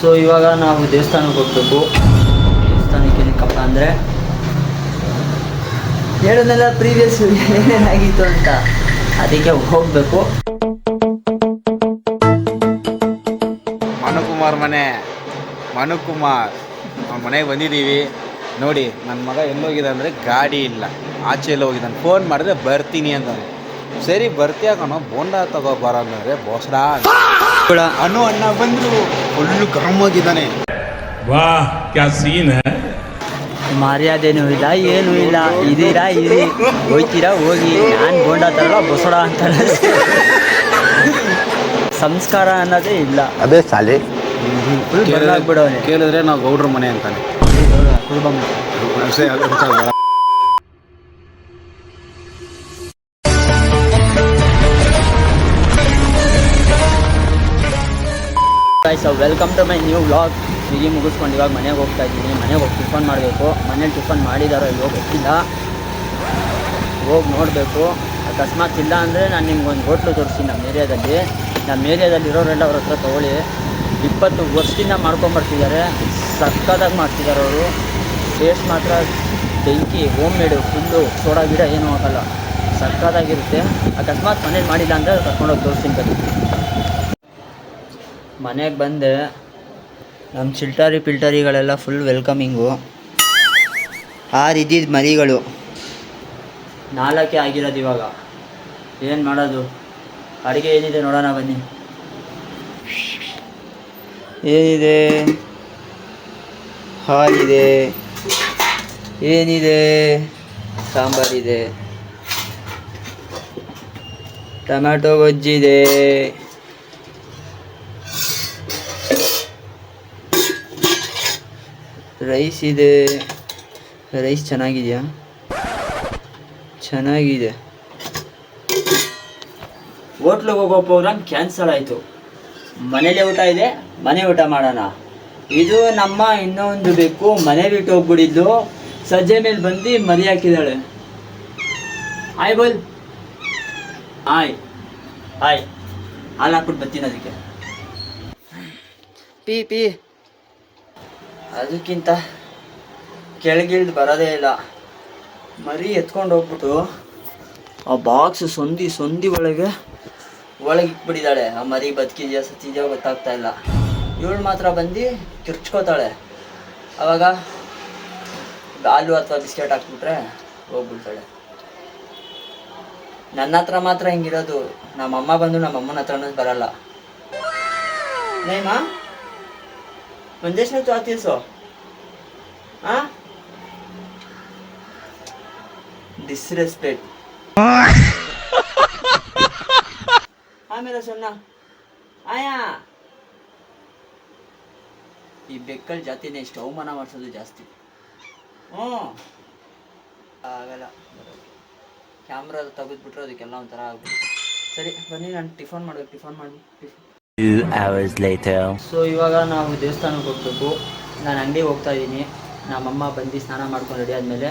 So ಇವಾಗ ನಾವು ದೇವಸ್ಥಾನಕ್ಕೆ ಹೋಗ್ಬೇಕು. ದೇವಸ್ಥಾನಕ್ಕೆ ಏನಕ್ಕಪ್ಪ ಅಂದರೆ ಹೇಳೋದೆಲ್ಲ ಪ್ರೀವಿಯಸ್ ಏನೇನಾಗಿತ್ತು ಅಂತ, ಅದಕ್ಕೆ ಹೋಗಬೇಕು. ಮನುಕುಮಾರ್ ಮನೆಗೆ ಬಂದಿದ್ದೀವಿ. ನೋಡಿ ನನ್ನ ಮಗ ಎಲ್ಲೋಗಿದೆ ಅಂದರೆ ಗಾಡಿ ಇಲ್ಲ, ಆಚೆ ಎಲ್ಲ ಹೋಗಿದ್ದಾನೆ. ಫೋನ್ ಮಾಡಿದ್ರೆ ಬರ್ತೀನಿ ಅಂತಾನೆ. ಸರಿ ಬರ್ತೀಯ ಕಣೋ, ಬೋಂಡ ತಗೋಬಾರ ಅಂದರೆ ಬೋಸ್ಡ ಅಣ್ಣ ಬಂದರು. ಫುಲ್ಲು ಗರಮ್ ಆಗಿದ್ದಾನೆ. ವಾಹ್ ಕ್ಯಾ ಸೀನ್ ಹೈ. ಮರ್ಯಾದೆನೂ ಇಲ್ಲ, ಏನೂ ಇಲ್ಲ. ಇದೀರಾ ಇರಿ, ಹೋಯ್ತೀರಾ ಹೋಗಿ. ನಾನು ಬೋಂಡ ತರಲ್ಲ ಬೊಸಡ ಅಂತಾರೆ. ಸಂಸ್ಕಾರ ಅನ್ನೋದೇ ಇಲ್ಲ. ಅದೇ ಸಾಲಿ ಫುಲ್ ಬದಲಾಗ್ಬಿಡೋನೆ. ಕೇಳಿದ್ರೆ ನಾವು ಗೌಡ್ರ ಮನೆ ಅಂತಾನೆ. So welcome to my new vlog. Degree ಮುಗಿಸ್ಕೊಂಡು ಇವಾಗ ಮನೆಗೆ ಹೋಗ್ತಾ ಇದ್ದೀನಿ. ಮನೆಗೆ ಹೋಗಿ ಟಿಫನ್ ಮಾಡಬೇಕು. ಮನೇಲಿ ಟಿಫನ್ ಮಾಡಿದಾರೋ ಇಲ್ಲೋ ಗೊತ್ತಿಲ್ಲ, ಹೋಗಿ ನೋಡಬೇಕು. ಅಕಸ್ಮಾತ್ ಇಲ್ಲ ಅಂದರೆ ನಾನು ನಿಮ್ಗೊಂದು ಹೋಟ್ಲು ತೋರಿಸ್ತೀನಿ. ನಮ್ಮ ಏರಿಯಾದಲ್ಲಿರೋರೆಲ್ಲ ಅವ್ರ ಹತ್ರ ತೊಗೊಳ್ಳಿ. 20 ವರ್ಷದಿಂದ ಮಾಡ್ಕೊಂಬರ್ತಿದ್ದಾರೆ. ಸಕ್ಕತ್ತಾಗಿ ಮಾಡ್ತಿದ್ದಾರೆ ಅವರು. ಟೇಸ್ಟ್ ಮಾತ್ರ ಬೆಂಕಿ, ಹೋಮ್ ಮೇಡು, ಫುಲ್ಲು ಸೋಡಾ ಗಿಡ ಏನೂ ಆಗಲ್ಲ, ಸಕ್ಕತ್ತಾಗಿರುತ್ತೆ. ಅಕಸ್ಮಾತ್ ಮನೇಲಿ ಮಾಡಿಲ್ಲ ಅಂದರೆ ಕರ್ಕೊಂಡೋಗಿ ತೋರಿಸ್ತೀನಿ ಬನ್ನಿ. ಮನೆಗೆ ಬಂದೆ. ನಮ್ಮ ಪಿಲ್ಟರಿಗಳೆಲ್ಲ ಫುಲ್ ವೆಲ್ಕಮಿಂಗು. 6 ಇದ್ದಿದ್ದು ಮರಿಗಳು 4 ಆಗಿರೋದು ಇವಾಗ. ಏನು ಮಾಡೋದು? ಅಡುಗೆ ಏನಿದೆ ನೋಡೋಣ ಬನ್ನಿ. ಏನಿದೆ? ಹಾಲಿದೆ, ಏನಿದೆ? ಸಾಂಬಾರಿದೆ, ಟೊಮ್ಯಾಟೊ ಗೊಜ್ಜಿದೆ, ರೈಸ್ ಇದೆ. ರೈಸ್ ಚೆನ್ನಾಗಿದೆಯಾ? ಚೆನ್ನಾಗಿದೆ. ಹೋಟ್ಲಿಗೆ ಹೋಗೋ ಪ್ರೋಗ್ರಾಮ್ ಕ್ಯಾನ್ಸಲ್ ಆಯಿತು. ಮನೇಲೇ ಊಟ ಇದೆ, ಮನೆ ಊಟ ಮಾಡೋಣ. ಇದು ನಮ್ಮ ಇನ್ನೊಂದು ಬೇಕು. ಮನೆ ಬಿಟ್ಟು ಹೋಗ್ಬಿಟ್ಟಿದ್ದು. ಸಜ್ಜೆ ಮೇಲೆ ಬಂದು ಮರಿ ಹಾಕಿದ್ದಾಳೆ. ಆಯ್ ಬೋಲ್, ಆಯ್ ಹಾಯ್. ಹಾಲು ಹಾಕ್ಬಿಟ್ಟು ಬರ್ತೀನಿ ಅದಕ್ಕೆ. ಪಿ ಅದಕ್ಕಿಂತ ಕೆಳಗಿಳ್ದು ಬರೋದೇ ಇಲ್ಲ. ಮರಿ ಎತ್ಕೊಂಡು ಹೋಗ್ಬಿಟ್ಟು ಆ ಬಾಕ್ಸ್ ಸಂದಿ ಒಳಗೆ ಇಟ್ಬಿಟ್ಟಿದ್ದಾಳೆ. ಆ ಮರಿ ಬದುಕಿದೆಯಾ ಸತ್ತಿದೆಯೋ ಗೊತ್ತಾಗ್ತಾ ಇಲ್ಲ. ಇವಳು ಮಾತ್ರ ಬಂದು ಕಿರ್ಚ್ಕೋತಾಳೆ. ಆವಾಗ ಹಾಲು ಅಥವಾ ಬಿಸ್ಕೆಟ್ ಹಾಕ್ಬಿಟ್ರೆ ಹೋಗ್ಬಿಡ್ತಾಳೆ. ನನ್ನ ಹತ್ರ ಮಾತ್ರ ಹಿಂಗಿರೋದು. ನಮ್ಮಮ್ಮ ಬಂದು ನಮ್ಮಮ್ಮನ ಹತ್ರನೂ ಬರಲ್ಲ. ನೇಮಾ मंजेश ने तो आती है सो हाँ डिसरेस्पेक्ट. हाँ मेरा सोना आया. ಈ ಬೆಕ್ಕಲ್ಲಿ ಜಾತಿನೇ ಇಷ್ಟ. ಅವಮಾನ ಮಾಡಿಸೋದು ಜಾಸ್ತಿ. ಆಗಲ್ಲ. ಕ್ಯಾಮ್ರಾ ತೆಗೆದ್ಬಿಟ್ರೆ ಅದಕ್ಕೆಲ್ಲ ಒಂಥರ ಆಗ್ಬಿಡುತ್ತೆ. ಸರಿ ಬನ್ನಿ, ನಾನು ಟಿಫನ್ ಮಾಡಿ 2 hours later. ಸೊ ಇವಾಗ ನಾವು ದೇವಸ್ಥಾನಕ್ಕೆ ಹೋಗ್ಬೇಕು. ನಾನು ಅಂಗಡಿಗೆ ಹೋಗ್ತಾ ಇದ್ದೀನಿ. ನಮ್ಮಮ್ಮ ಬಂದು ಸ್ನಾನ ಮಾಡ್ಕೊಂಡು ರೆಡಿ ಆದಮೇಲೆ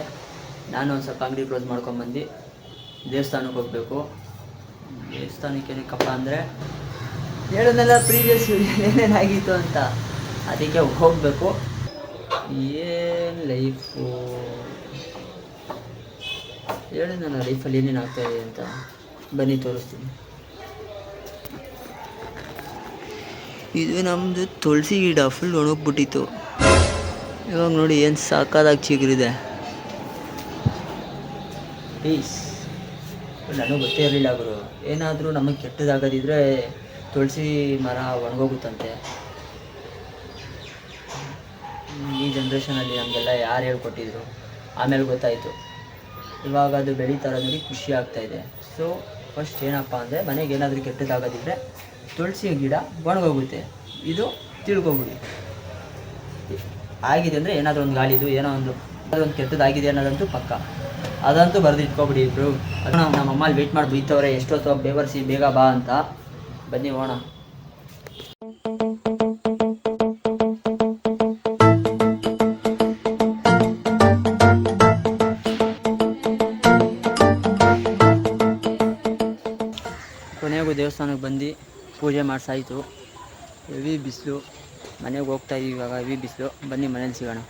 ನಾನು ಒಂದು ಸ್ವಲ್ಪ ಅಂಗಡಿ ಕ್ಲೋಸ್ ಮಾಡ್ಕೊಂಡ್ಬಂದು ದೇವಸ್ಥಾನಕ್ಕೆ ಹೋಗಬೇಕು. ದೇವಸ್ಥಾನಕ್ಕೆ ಏನಕ್ಕಪ್ಪ ಅಂದರೆ ಹೇಳೋದೆಲ್ಲ ಪ್ರೀವಿಯಸ್ ಏನೇನಾಗಿತ್ತು ಅಂತ, ಅದಕ್ಕೆ ಹೋಗಬೇಕು. ಏನು ಲೈಫು ಹೇಳೋದಲ್ಲ, ಲೈಫಲ್ಲಿ ಏನೇನು ಆಗ್ತಾಯಿದೆ ಅಂತ ಬನ್ನಿ ತೋರಿಸ್ತೀನಿ. ಇದು ನಮ್ಮದು ತುಳಸಿ ಗಿಡ ಫುಲ್ ಒಣಗೋಗ್ಬಿಟ್ಟಿತ್ತು. ಇವಾಗ ನೋಡಿ ಏನು ಸಾಕಾದಾಗಿ ಚಿಗುರಿದೆ. ಪೀಸ್. ನನಗೆ ಗೊತ್ತೇ ಇರಲಿಲ್ಲ ಗುರು. ಏನಾದರೂ ನಮಗೆ ಕೆಟ್ಟದಾಗದಿದ್ರೆ ತುಳಸಿ ಮರ ಒಣಗೋಗುತ್ತಂತೆ. ಈ ಜನ್ರೇಷನಲ್ಲಿ ನಮಗೆಲ್ಲ ಯಾರು ಹೇಳ್ಕೊಟ್ಟಿದ್ರು? ಆಮೇಲೆ ಗೊತ್ತಾಯಿತು. ಇವಾಗ ಅದು ಬೆಳೀತಾ ಇರೋದ್ರಲ್ಲಿ ಖುಷಿ ಆಗ್ತಾಯಿದೆ. ಸೊ ಫಸ್ಟ್ ಏನಪ್ಪ ಅಂದರೆ ಮನೆಗೆ ಏನಾದರೂ ಕೆಟ್ಟದಾಗದಿದ್ರೆ ತುಳಸಿ ಗಿಡ ಒಣಗೋಗುತ್ತೆ. ಇದು ತಿಳ್ಕೊಬಿಡಿ. ಆಗಿದೆ ಅಂದರೆ ಏನಾದರೂ ಒಂದು ಗಾಳಿದು ಏನೋ ಒಂದು ಕೆಟ್ಟದಾಗಿದೆ ಅನ್ನೋದಂತೂ ಪಕ್ಕ. ಅದಂತೂ ಬರೆದಿಟ್ಕೊಬಿಡಿ ಇಬ್ರು. ನಮ್ಮ ಅಮ್ಮಲ್ಲಿ ವೆಯ್ಟ್ ಮಾಡಿ ಬೈತವ್ರೆ, ಎಷ್ಟೊತ್ತು ಬೇವರ್ಸಿ ಬೇಗ ಬಾ ಅಂತ. ಬನ್ನಿ ಹೋಣ. ಕೊನೆಗೂ ದೇವಸ್ಥಾನಕ್ಕೆ ಬಂದು ಪೂಜೆ ಮಾಡಿಸಾಯಿತು. ಹೆವಿ ಬಿಸಿಲು. ಮನೆಗೆ ಹೋಗ್ತಾ ಇದೀವಿ ಇವಾಗ. ಹೆವಿ ಬಿಸಿಲು, ಬನ್ನಿ ಮನೇಲಿ ಸಿಗೋಣ.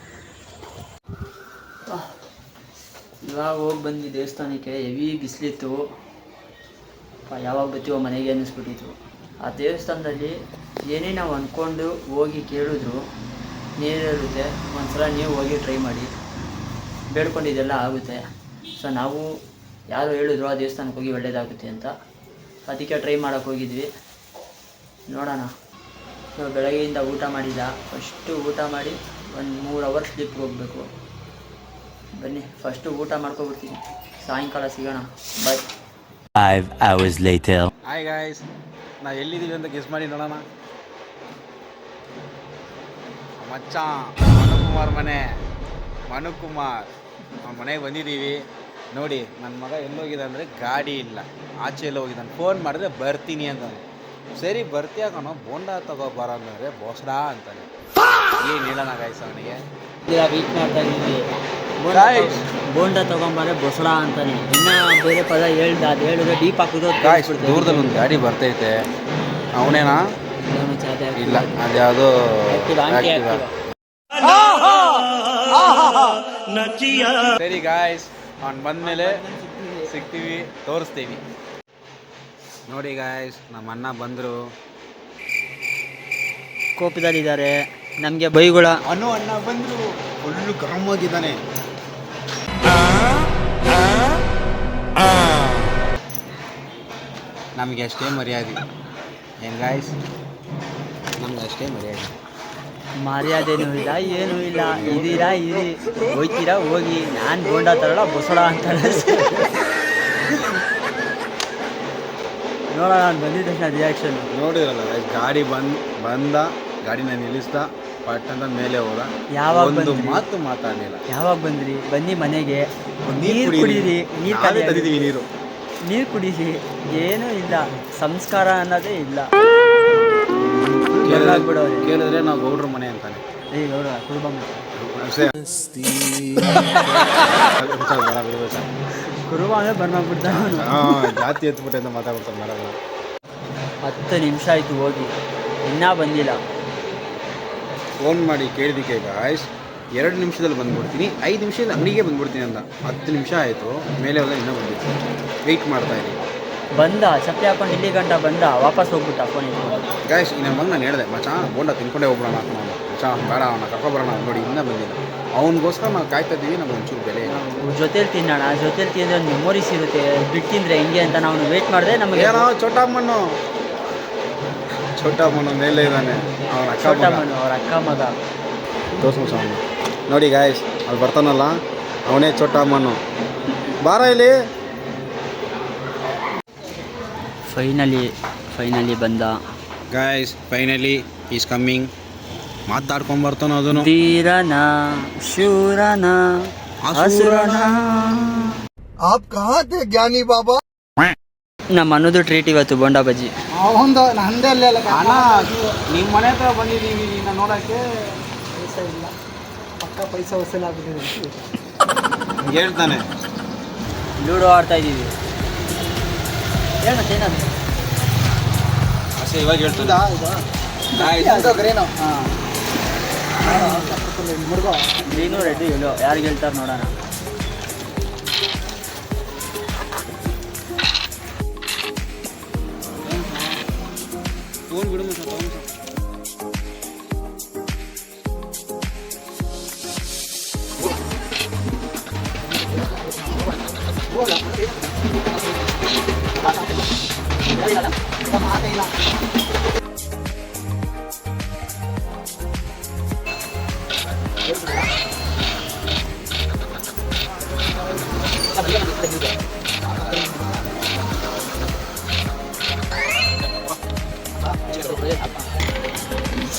ಇವಾಗ ಹೋಗಿ ಬಂದ್ವಿ ದೇವಸ್ಥಾನಕ್ಕೆ. ಹೆವಿ ಬಿಸಿಲಿತ್ತು, ಯಾವಾಗ ಬರ್ತೀವೋ ಮನೆಗೆ ಅನ್ನಿಸ್ಬಿಟ್ಟಿತ್ತು. ಆ ದೇವಸ್ಥಾನದಲ್ಲಿ ಏನೇ ನಾವು ಅಂದ್ಕೊಂಡು ಹೋಗಿ ಕೇಳಿದ್ರು ನೀರಿರುತ್ತೆ. ಒಂದ್ಸಲ ನೀವು ಹೋಗಿ ಟ್ರೈ ಮಾಡಿ, ಬೇಡ್ಕೊಂಡಿದ್ದೆಲ್ಲ ಆಗುತ್ತೆ. ಸೊ ನಾವು ಯಾರು ಹೇಳಿದ್ರು ಆ ದೇವಸ್ಥಾನಕ್ಕೆ ಹೋಗಿ ಒಳ್ಳೇದಾಗುತ್ತೆ ಅಂತ, ಅದಕ್ಕೆ ಟ್ರೈ ಮಾಡೋಕ್ಕೆ ಹೋಗಿದ್ವಿ. ನೋಡೋಣ. ಸೊ ಬೆಳಗ್ಗೆಯಿಂದ ಊಟ ಮಾಡಿಲ್ಲ. ಫಸ್ಟು ಊಟ ಮಾಡಿ ಒಂದು 3 ಅವರ್ ಸ್ಲೀಪ್ಗೆ ಹೋಗಬೇಕು. ಬನ್ನಿ ಫಸ್ಟು ಊಟ ಮಾಡ್ಕೊಬಿಡ್ತೀನಿ, ಸಾಯಂಕಾಲ ಸಿಗೋಣ. ಬಾಯ್. 5 hours later. ಹಾಯ್ ಗಾಯ್ಸ್, ನಾವು ಎಲ್ಲಿದ್ದೀವಿ ಅಂತ ಗೆಸ್ ಮಾಡಿ ನೋಡೋಣ. ಮಚ್ಚ ಮನುಕುಮಾರ್ ಮನೆ. ಮನುಕುಮಾರ್ ಅವ್ನ ಮನೆಗೆ ಬಂದಿದ್ದೀವಿ. ನೋಡಿ ನನ್ನ ಮಗ ಎಲ್ಲೋಗಿದೆ ಅಂದರೆ ಗಾಡಿ ಇಲ್ಲ, ಆಚೆ ಎಲ್ಲ ಹೋಗಿದ್ದಾನೆ. ಫೋನ್ ಮಾಡಿದ್ರೆ ಬರ್ತೀನಿ ಅಂತಾನೆ. ಸರಿ ಬರ್ತೀಯ ಕಣೋ, ಬೋಂಡ ತಗೋಬಾರ ಅಂದರೆ ಬೋಸ್ಡಾ ಅಂತಾನೆ. ಏನು ಹೇಳೋಣ ಗಾಯ್ಸ್ ಅವನಿಗೆ. ವೀಟ್ ಮಾಡ್ತಾ ಇದ್ದೀವಿ. ಬೋಂಡ ತಗೊಂಬಾರೆ ಬೊಸಡ ಅಂತಾನೆ. ಇನ್ನು ಬೇರೆ ಪದ ಹೇಳ್ದ, ಅದು ಹೇಳಿದ್ರೆ ಡೀಪ್ ಹಾಕಿದ್ರು. ದೂರದಲ್ಲಿ ಒಂದು ಗಾಡಿ ಬರ್ತೈತೆ, ಅವನೇನಾ? ಇಲ್ಲ, ಅದ್ಯಾವುದೋ ಸರಿ ಗಾಯ್ಸ್, ಅವ್ನು ಬಂದಮೇಲೆ ಸಿಗ್ತೀವಿ, ತೋರಿಸ್ತೀವಿ. ನೋಡಿ ಗಾಯ್ಸ್, ನಮ್ಮ ಅಣ್ಣ ಬಂದರು, ಕೋಪದಲ್ಲಿದ್ದಾರೆ. ನಮಗೆ ಬೈಗುಳ ಅಣ್ಣ ಬಂದರು, ಫುಲ್ಲು ಗರಂ ಆಗಿದ್ದಾನೆ. ನಮಗೆ ಅಷ್ಟೇ ಮರ್ಯಾದೆ. ಏನು ಗಾಯ್ಸ್, ನಮ್ಗೆ ಅಷ್ಟೇ ಮರ್ಯಾದೆ. ಮರ್ಯಾದೆನೂ ಇಲ್ಲ, ಏನೂ ಇಲ್ಲ. ಇದೀರಾ ಇರಿ, ಹೋಯ್ತೀರಾ ಹೋಗಿ. ನಾನು ಬೋಂಡ ತರಲ್ಲ ಬೊಸಡ ಅಂತಾಳೆ. ನೋಡೋಣ, ನಾನು ಬಂದಿದ್ದ ತಕ್ಷಣ ರಿಯಾಕ್ಷನ್ ನೋಡಿರಲ್ಲ ಗಾಯ್ಸ್. ಗಾಡಿ ಬಂದ ಗಾಡಿನ ನಿಲ್ಲಿಸ್ದ, ಪಟ್ಟಂತ ಮೇಲೆ ಹೋದ. ಯಾವಾಗ ಒಂದು ಮಾತು ಮಾತಾಡಲಿಲ್ಲ. ಯಾವಾಗ ಬಂದ್ರಿ? ಬನ್ನಿ ಮನೆಗೆ, ನೀರು ಕುಡೀರಿ. ನೀರು ಕುಡೀರಿ. ಏನೂ ಇಲ್ಲ, ಸಂಸ್ಕಾರ ಅನ್ನೋದೇ ಇಲ್ಲ. ಕೇಳಿದ್ರೆ ನಾವು ಗೌಡ್ರ ಮನೆ ಅಂತಾನೆ. ಗೌಡ್ರ ಕುರುಬ ಕುರುಬ ಅಂದರೆ ಬರ್ಮಾಗ್ಬಿಡ್ತಾನೆ. ಜಾತಿ ಎತ್ಬಿಟ್ಟೆ ಅಂತ ಮಾತಾಡ್ಬಿಡ್ತಾನೆ ಮೇಡಮ್. 10 ನಿಮಿಷ ಆಯಿತು ಹೋಗಿ, ಇನ್ನೂ ಬಂದಿಲ್ಲ. ಫೋನ್ ಮಾಡಿ ಕೇಳಿದಕ್ಕೆ ಗಾಯ್ಸ್ 2 ನಿಮಿಷದಲ್ಲಿ ಬಂದ್ಬಿಡ್ತೀನಿ, 5 ನಿಮಿಷದಲ್ಲಿ ಅಂಗಡಿಗೆ ಬಂದ್ಬಿಡ್ತೀನಿ ಅಂತ. 10 ನಿಮಿಷ ಆಯಿತು, ಮೇಲೆ ಹೋದ ಇನ್ನೂ ಬಂದಿತ್ತು. ವೆಯ್ಟ್ ಮಾಡ್ತಾಯಿದ್ದೀನಿ. ಬಂದ ಚಪ್ಪಲಿ ಹಾಕೊಂಡು ಇಲ್ಲಿ ಗಂಟ ಬಂದ, ವಾಪಸ್ ಹೋಗ್ಬಿಟ್ಟ ಫೋನ್ ಇಟ್ಕೊಂಡು. ಗಾಯ್ಸ್ ನನ್ನ ಮಗ ನಾನು ಹೇಳಿದೆ, ಮಚ್ಚ ಬೋಂಡ ತಿನ್ಕೊಂಡೇ ಹೋಗ್ಬಿಡೋಣ ಅಂತ. ನಾನು ಮಚ್ಚ ಬೇಡ, ಅವನ್ನ ಕರ್ಕೊಬರೋಣ. ನೋಡಿ ಇನ್ನೂ ಬಂದಿಲ್ಲ. ಅವನಿಗೋಸ್ಕರ ನಾವು ಕಾಯ್ತಾ ಇದ್ದೀವಿ. ನಮ್ಗೆ ಒಂಚೂರು ಬೆಲೆ ಜೊತೇಲಿ ತಿನ್ನೋಣ, ಜೊತೇಲಿ ತಿಂದರೆ ಒಂದು ಮೆಮೊರೀಸ್ ಇರುತ್ತೆ. ಬಿಟ್ಟಿಂದ್ರೆ ಹೆಂಗೆ ಅಂತ ನಾವು ವೆಯ್ಟ್ ಮಾಡಿದೆ. ನಮಗೆ ಏನೋ ಚೋಟಮ್ಮಣ್ಣು ಮೇಲೆ ಇದ್ದಾನೆ, ಅವನ ಅವ್ರ ಅಕ್ಕ ಮಗ. ತೋರ್ಸು ಅವನು. ನೋಡಿ ಗಾಯ್ಸ್, ಅಲ್ಲಿ ಬರ್ತಾನಲ್ಲ, ಅವನೇ ಚೋಟಮ್ಮಣ್ಣು. ಬಾರ ಇಲ್ಲಿ. ಫೈನಲಿ ಬಂದ ಗಾಯ್ಸ್. Finally is coming. ಮಾತಾಡ್ಕೊಂಬರ್ತಾನ ಅದನ್ನು. ವೀರನ ಶೂರನ ಅಸುರನ. आप कहाँ थे ज्ञानी बाबा? ನಮ್ಮ ಅನ್ನೋದು ಟ್ರೀಟ್ ಇವತ್ತು ಬೋಂಡ ಬಜ್ಜಿ. ಅಣ್ಣ ನಿಮ್ಮ ಮನೆ ಹತ್ರ ಬಂದಿದ್ದೀವಿ ನಿನ್ನ ನೋಡೋಕ್ಕೆ. ಪೈಸಾ ಇಲ್ಲ, ಪಕ್ಕ ಪೈಸಾ ವಸೂಲಾಗ್ಬಿಟ್ಟಿದೆ. ಹೇಳ್ತಾನೆ. ಲೂಡೋ ಆಡ್ತಾ ಇದ್ದೀವಿ. ಏನದು ಅಷ್ಟೇ, ಇವಾಗ ಹೇಳ್ತಾನೆ. ಗ್ರೀನು ರೆಡ್ ಎಲ್ಲೋ ಯಾರಿಗೆ ಹೇಳ್ತಾರೆ ನೋಡೋಣ. ಫೋನ್ ಬಿಡು ಸರ್.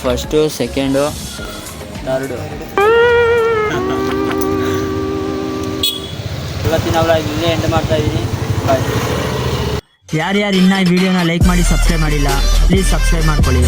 First, second, third. ಇವತ್ತಿನ ವ್ಲಾಗ್ ಇಲ್ಲೇ ಎಂಡ್ ಮಾಡ್ತಾ ಇದ್ದೀನಿ. ಬಾಯ್. ಯಾರ್ಯಾರು ಇನ್ನೂ ಈ ವಿಡಿಯೋನ ಲೈಕ್ ಮಾಡಿ ಸಬ್ಸ್ಕ್ರೈಬ್ ಮಾಡಿಲ್ಲ, ಪ್ಲೀಸ್ ಸಬ್ಸ್ಕ್ರೈಬ್ ಮಾಡ್ಕೊಳ್ಳಿ.